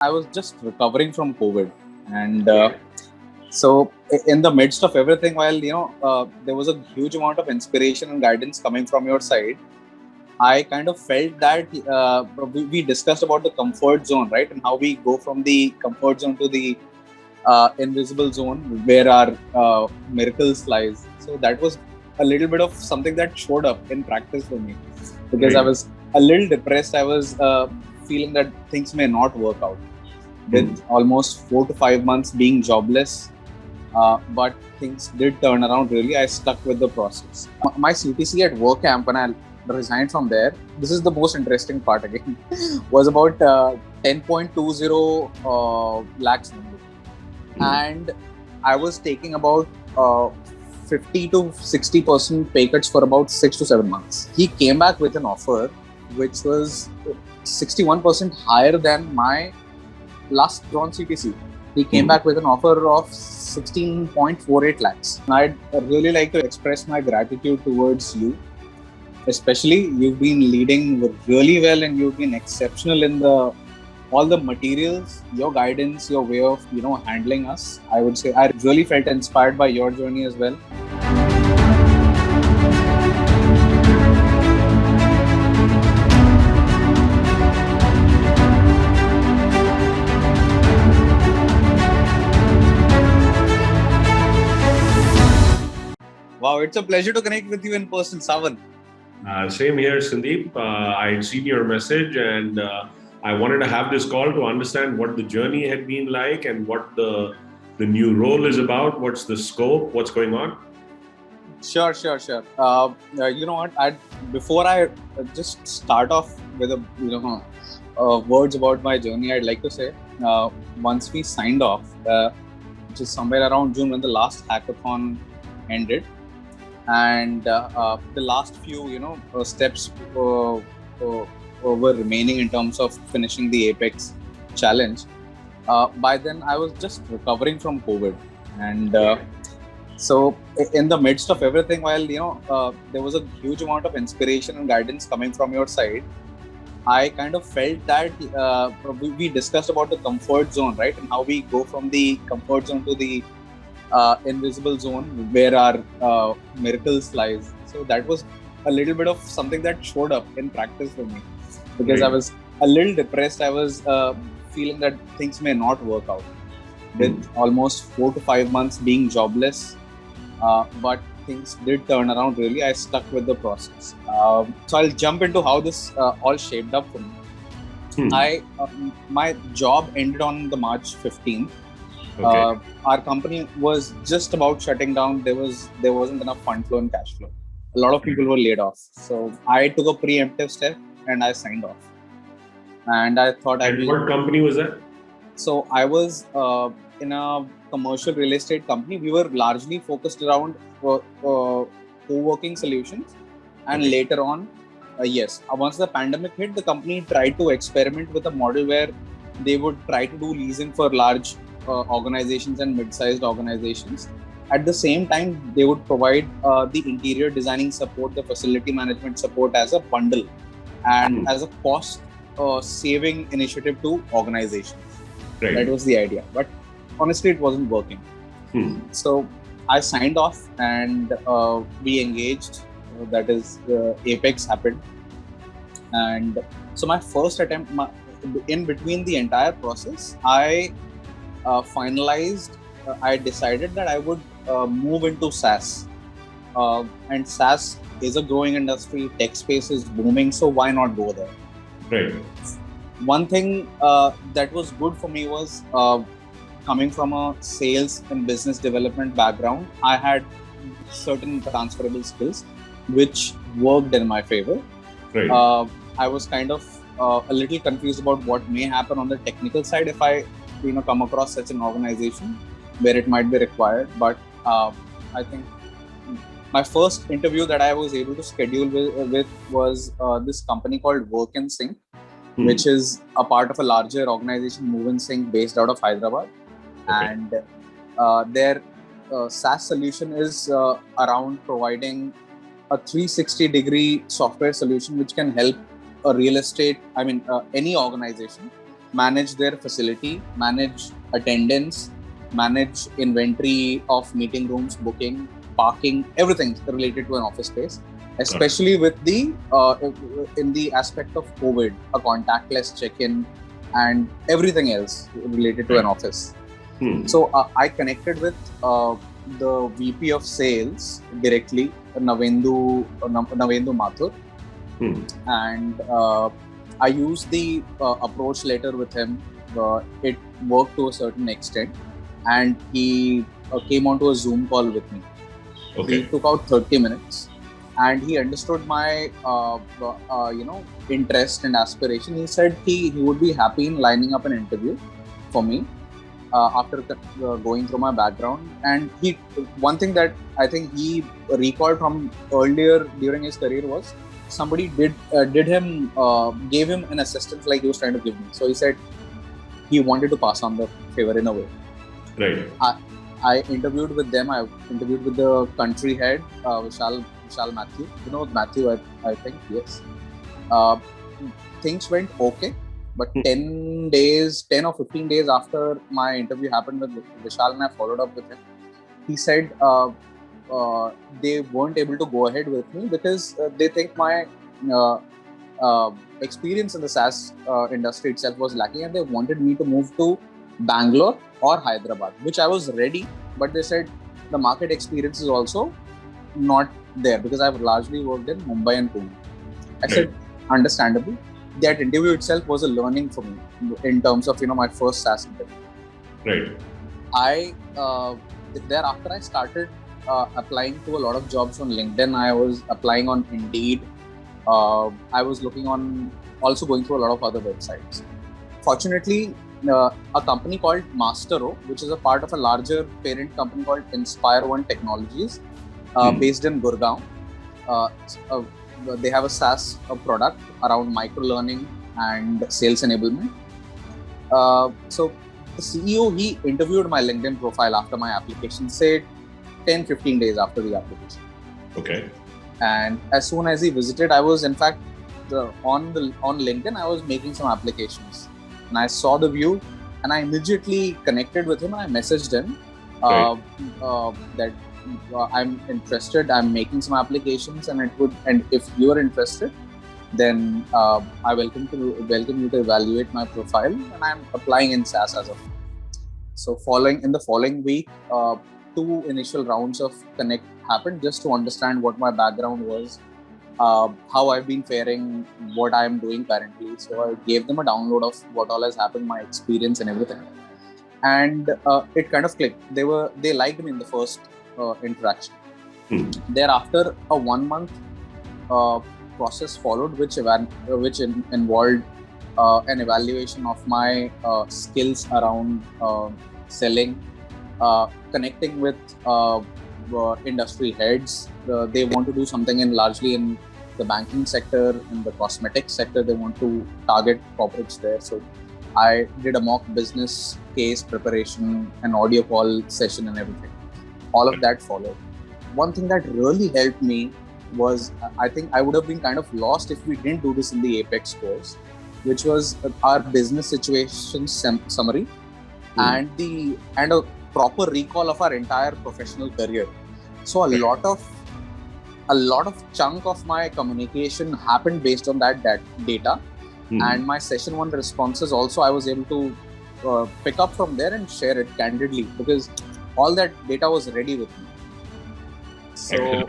I was just recovering from COVID, and Okay. in the midst of everything, while there was a huge amount of inspiration and guidance coming from your side, I kind of felt that we discussed about the comfort zone, right, and how we go from the comfort zone to the invisible zone where our miracles lies. So that was a little bit of something that showed up in practice for me because I Right. was a little depressed. I was feeling that things may not work out Hmm. with almost 4 to 5 months being jobless. But things did turn around really. I stuck with the process. My CTC at work camp, when I resigned from there, this is the most interesting part again, was about 10.20 lakhs only. Hmm. And I was taking about 50 to 60% pay cuts for about 6 to 7 months. He came back with an offer which was 61% higher than my last drawn CTC. He came Hmm. back with an offer of 16.48 lakhs. And I'd really like to express my gratitude towards you. Especially, you've been leading really well and you've been exceptional in the all the materials, your guidance, your way of handling us. I would say I really felt inspired by your journey as well. Wow, it's a pleasure to connect with you in person, Sawan. Same here, Sandeep. I'd seen your message and I wanted to have this call to understand what the journey had been like and what the new role is about. What's the scope? What's going on? Sure. You know what? Before I just start off with words about my journey, I'd like to say once we signed off, which is somewhere around June when the last hackathon ended, and the last few steps were remaining in terms of finishing the Apex challenge. By then, I was just recovering from COVID, and Okay. in the midst of everything, while there was a huge amount of inspiration and guidance coming from your side, I kind of felt that we discussed about the comfort zone, right, and how we go from the comfort zone to the invisible zone where our miracles lies. So that was a little bit of something that showed up in practice for me because I Right. was a little depressed. I was feeling that things may not work out Hmm. with almost 4 to 5 months being jobless. But things did turn around really. I stuck with the process. So I'll jump into how this all shaped up for me. Hmm. My job ended on the March 15th. Okay. Our company was just about shutting down. There wasn't enough fund flow and cash flow. A lot of people Right. were laid off. So I took a preemptive step and I signed off. And I thought I And will. what company was that? So I was in a commercial real estate company. We were largely focused around co-working solutions. And Okay. later on, yes, once the pandemic hit, the company tried to experiment with a model where they would try to do leasing for large organizations and mid-sized organizations. At the same time, they would provide the interior designing support, the facility management support as a bundle and Hmm. as a cost saving initiative to organizations. That Right. was the idea. But honestly, it wasn't working. Hmm. So I signed off and we engaged. That is, Apex happened. And so my first attempt, in between the entire process, I finalized, I decided that I would move into SaaS. And SaaS is a growing industry, tech space is booming, so why not go there? Right. One thing that was good for me was coming from a sales and business development background, I had certain transferable skills which worked in my favor. Right. Uh, I was kind of a little confused about what may happen on the technical side if I, come across such an organization where it might be required. But I think my first interview that I was able to schedule with was this company called Work and Sync, Hmm. which is a part of a larger organization, Move and Sync, based out of Hyderabad. Okay. And their SaaS solution is around providing a 360-degree software solution which can help a real estate, any organization manage their facility, manage attendance, manage inventory of meeting rooms, booking, parking, everything related to an office space, especially with the in the aspect of COVID, a contactless check-in and everything else related to an office. So I connected with the VP of Sales directly, Navendu Mathur, and I used the approach letter with him. It worked to a certain extent, and he came onto a Zoom call with me. He took out 30 minutes, and he understood my interest and aspiration. He said he would be happy in lining up an interview for me after going through my background. And one thing that I think he recalled from earlier during his career was somebody gave him an assistance like he was trying to give me. So he said he wanted to pass on the favor in a way. Right. I interviewed with them. I interviewed with the country head, Vishal Matthew. You know Matthew, I think, yes. Things went okay, but 10 or 15 days after my interview happened with Vishal and I followed up with him, he said they weren't able to go ahead with me because they think my experience in the SaaS industry itself was lacking, and they wanted me to move to Bangalore or Hyderabad, which I was ready, but they said the market experience is also not there because I've largely worked in Mumbai and Pune. I said, understandable. That interview itself was a learning for me in terms of my first SaaS interview. Right. Thereafter I started applying to a lot of jobs on LinkedIn. I was applying on Indeed. I was also going through a lot of other websites. Fortunately, a company called Mastero, which is a part of a larger parent company called Inspire One Technologies, based in Gurgaon. They have a SaaS product around micro-learning and sales enablement. So the CEO, he interviewed my LinkedIn profile after my application, say 10-15 days after the application. Okay. And as soon as he visited, I was in fact on LinkedIn, I was making some applications. And I saw the view and I immediately connected with him. I messaged him that I'm interested. I'm making some applications, and if you are interested, then I welcome you to evaluate my profile, and I'm applying in SaaS as of now. So in the following week, 2 initial rounds of connect happened just to understand what my background was, how I've been faring, what I'm doing currently. So I gave them a download of what all has happened, my experience and everything. And it kind of clicked. They liked me in the first interaction. Thereafter, a 1-month process followed, which involved an evaluation of my skills around selling, connecting with industry heads. They want to do something largely in the banking sector, in the cosmetic sector. They want to target corporates there. So I did a mock business case preparation, an audio call session and everything. All of that followed. One thing that really helped me was, I think I would have been kind of lost if we didn't do this in the Apex course, which was our business situation summary and a proper recall of our entire professional career. So a lot of chunk of my communication happened based on that data. And my session 1 responses also, I was able to pick up from there and share it candidly because all that data was ready with me. So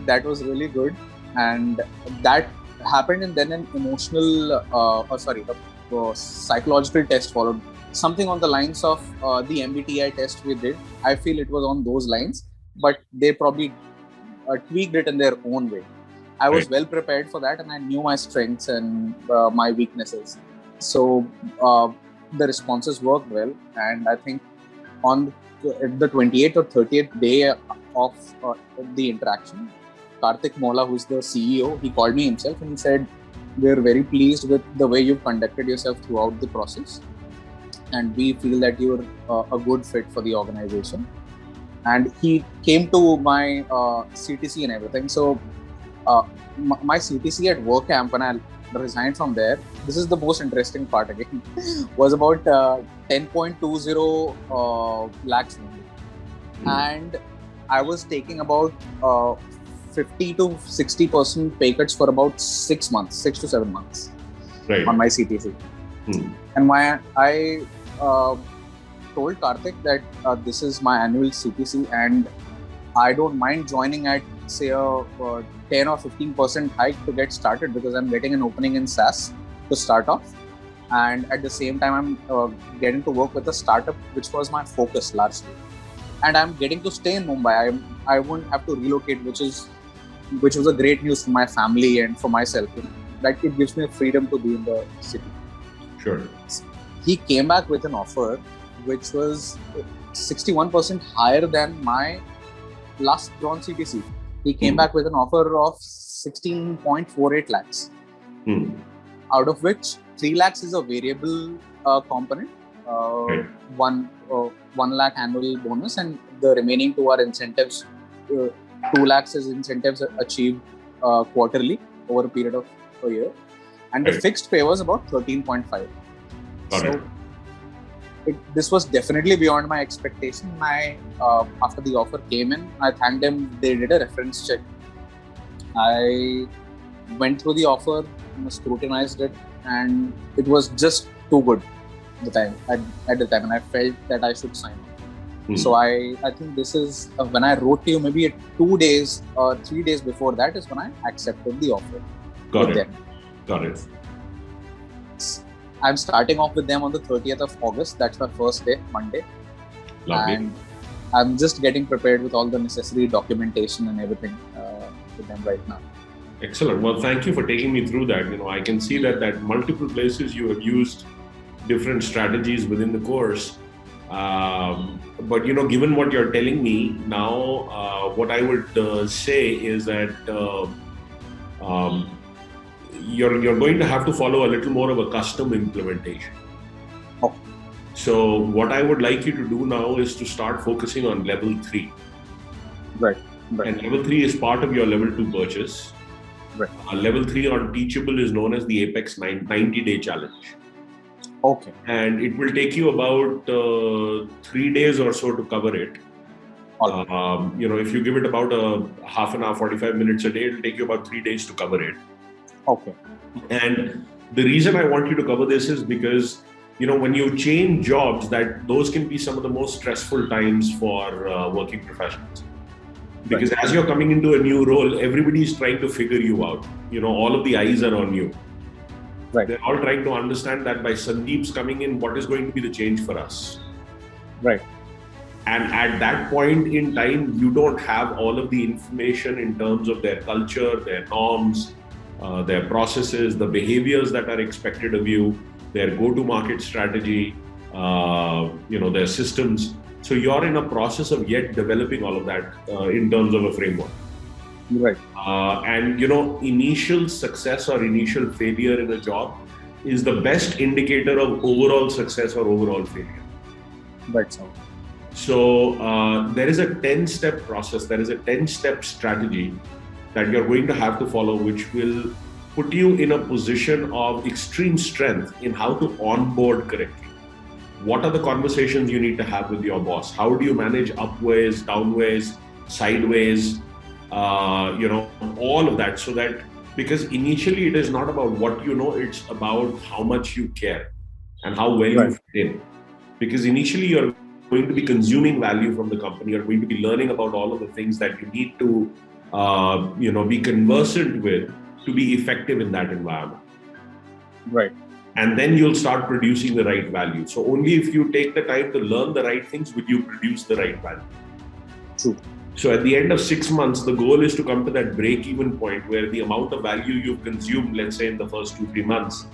that was really good. And that happened, and then an psychological test followed. Something on the lines of the MBTI test we did. I feel it was on those lines, but they probably tweaked it in their own way. I was well prepared for that, and I knew my strengths and my weaknesses. So the responses worked well, and I think on the 28th or 30th day of the interaction, Karthik Mola, who's the CEO, he called me himself and he said, "We're very pleased with the way you've conducted yourself throughout the process, and we feel that you're a good fit for the organization." And he came to my CTC and everything. So my CTC at WordCamp, when I resigned from there. This is the most interesting part again. Was about 10.20 lakhs only, and I was taking about 50 to 60% pay cuts for about 6 months, 6 to 7 months, right, on my CTC. And I told Karthik that this is my annual CTC, and I don't mind joining at say a 10 or 15% hike to get started, because I'm getting an opening in SaaS to start off, and at the same time I'm getting to work with a startup, which was my focus largely, and I'm getting to stay in Mumbai. I won't have to relocate, which was a great news for my family and for myself. That it gives me freedom to be in the city. Sure. He came back with an offer which was 61% higher than my last drawn CTC. He came back with an offer of 16.48 lakhs, out of which 3 lakhs is a variable component, Right. 1 lakh annual bonus, and the remaining 2 are incentives. 2 lakhs is incentives achieved quarterly over a period of a year, and the Right. fixed pay was about 13.5. Got So this was definitely beyond my expectation. After the offer came in, I thanked them. They did a reference check. I went through the offer, scrutinized it, and it was just too good at the time, and I felt that I should sign on. So I think this is when I wrote to you, maybe 2 days or 3 days before that is when I accepted the offer. Got it. Them. Got it. I'm starting off with them on the 30th of August. That's my first day, Monday. Lovely. And I'm just getting prepared with all the necessary documentation and everything with them right now. Excellent. Well, thank you for taking me through that. I can see that at multiple places you have used different strategies within the course. But given what you're telling me now, what I would say is that you're going to have to follow a little more of a custom implementation. Oh. So what I would like you to do now is to start focusing on level 3. Right. And level 3 is part of your level 2 purchase. Right. Level 3 on Teachable is known as the Apex 90-day challenge. Okay. And it will take you about 3 days or so to cover it. If you give it about a half an hour, 45 minutes a day, it'll take you about 3 days to cover it. Okay. And the reason I want you to cover this is because, when you change jobs, those can be some of the most stressful times for working professionals. Because as you're coming into a new role, everybody's trying to figure you out. All of the eyes are on you. Right. They're all trying to understand that by Sandeep's coming in, what is going to be the change for us? Right. And at that point in time, you don't have all of the information in terms of their culture, their norms, their processes, the behaviors that are expected of you, their go-to-market strategy, their systems. So you're in a process of yet developing all of that in terms of a framework. Right. And initial success or initial failure in a job is the best indicator of overall success or overall failure. Right. So there is a 10-step process, there is a 10-step strategy that you're going to have to follow, which will put you in a position of extreme strength in how to onboard correctly. What are the conversations you need to have with your boss? How do you manage upways, downways, sideways, all of that, so that, because initially it is not about what you know, it's about how much you care and how well you fit in. Because initially you're going to be consuming value from the company, you're going to be learning about all of the things that you need to be conversant with to be effective in that environment. Right. And then you'll start producing the right value. So only if you take the time to learn the right things will you produce the right value. True. So at the end of 6 months, the goal is to come to that break-even point where the amount of value you've consumed, let's say in the first 2-3 months,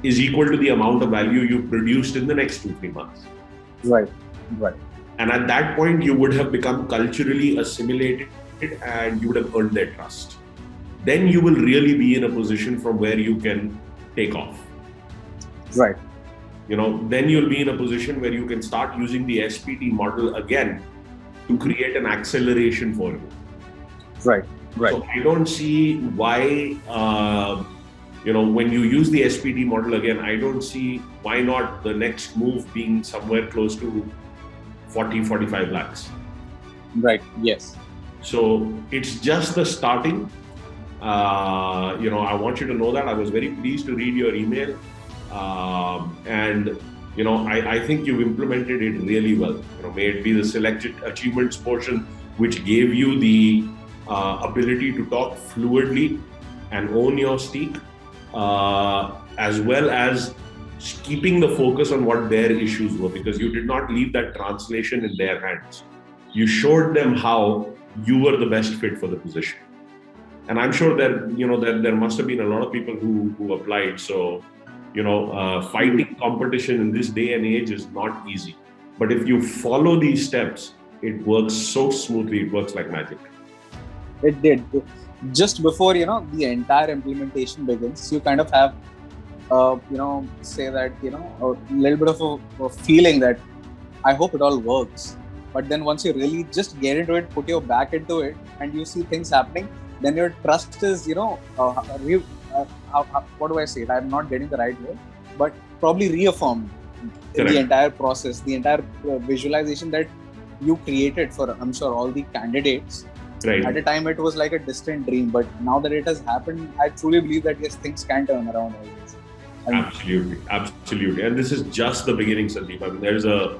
is equal to the amount of value you've produced in the next 2-3 months. Right. And at that point, you would have become culturally assimilated and you would have earned their trust. Then you will really be in a position from where you can take off. Right. Then you'll be in a position where you can start using the SPT model again to create an acceleration for you. Right. So I don't see why when you use the SPD model again, I don't see why not the next move being somewhere close to 40, 45 lakhs. Right. Yes. So it's just the starting. I want you to know that I was very pleased to read your email. And I think you've implemented it really well. May it be the selected achievements portion, which gave you the ability to talk fluidly and own your speak, as well as keeping the focus on what their issues were, because you did not leave that translation in their hands. You showed them how you were the best fit for the position. And I'm sure that, that there must have been a lot of people who applied. So, fighting competition in this day and age is not easy. But if you follow these steps, it works so smoothly. It works like magic. It did. Just before, the entire implementation begins, you kind of have, say that, a little bit of a feeling that I hope it all works. But then once you really just get into it, put your back into it, and you see things happening, then your trust is, what do I say? I'm not getting the right word, but probably reaffirmed in the entire process, the entire visualization that you created for, I'm sure, all the candidates. Right. At a time, it was like a distant dream, but now that it has happened, I truly believe that yes, things can turn around always. Absolutely. And this is just the beginning, Sandeep. I mean, there's a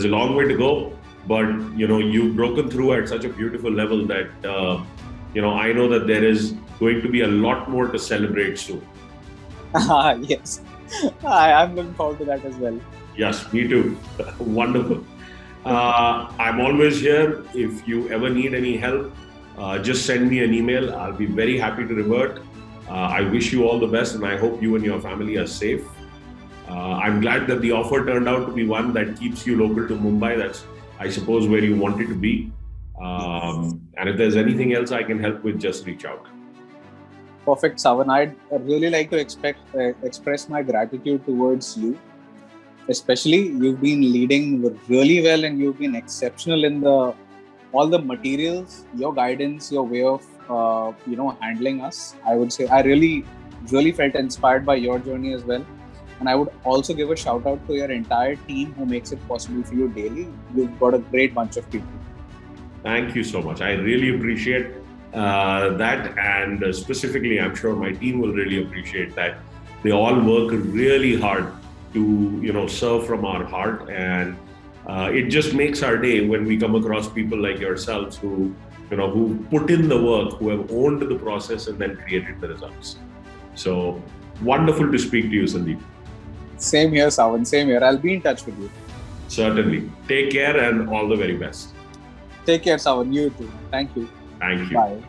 long way to go, but you've broken through at such a beautiful level that I know that there is going to be a lot more to celebrate soon. Yes, I'm looking forward to that as well. Yes, me too. Wonderful. I'm always here. If you ever need any help, just send me an email. I'll be very happy to revert. I wish you all the best, and I hope you and your family are safe. I'm glad that the offer turned out to be one that keeps you local to Mumbai. That's, I suppose, where you wanted to be. And if there's anything else I can help with, just reach out. Perfect, Sawan. I'd really like to express my gratitude towards you. Especially, you've been leading really well, and you've been exceptional in all the materials, your guidance, your way of handling us. I would say I really felt inspired by your journey as well. And I would also give a shout out to your entire team who makes it possible for you daily. You've got a great bunch of people. Thank you so much. I really appreciate that. And specifically, I'm sure my team will really appreciate that. They all work really hard to, serve from our heart. And it just makes our day when we come across people like yourselves who put in the work, who have owned the process and then created the results. So wonderful to speak to you, Sandeep. Same here, Sawan. Same here. I'll be in touch with you. Certainly. Take care and all the very best. Take care, Sawan. You too. Thank you. Thank you. Bye.